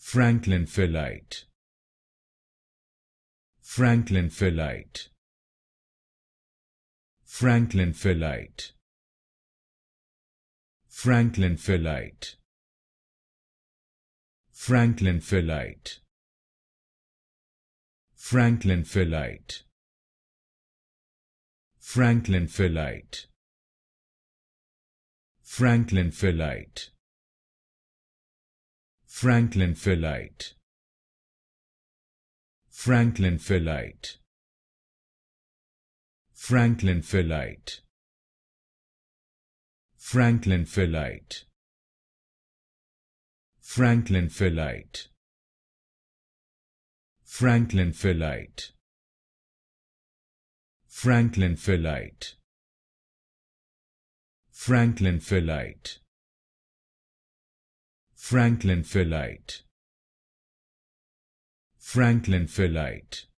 Franklinphilite. Franklinphilite. Franklinphilite. Franklinphilite. Franklinphilite. Franklinphilite. Franklinphilite. Franklinphilite. Franklinphilite. Franklinphilite. Franklinphilite. Franklinphilite. Franklinphilite. Franklinphilite. Franklinphilite. Franklinphilite. Franklinphilite. Franklinphilite.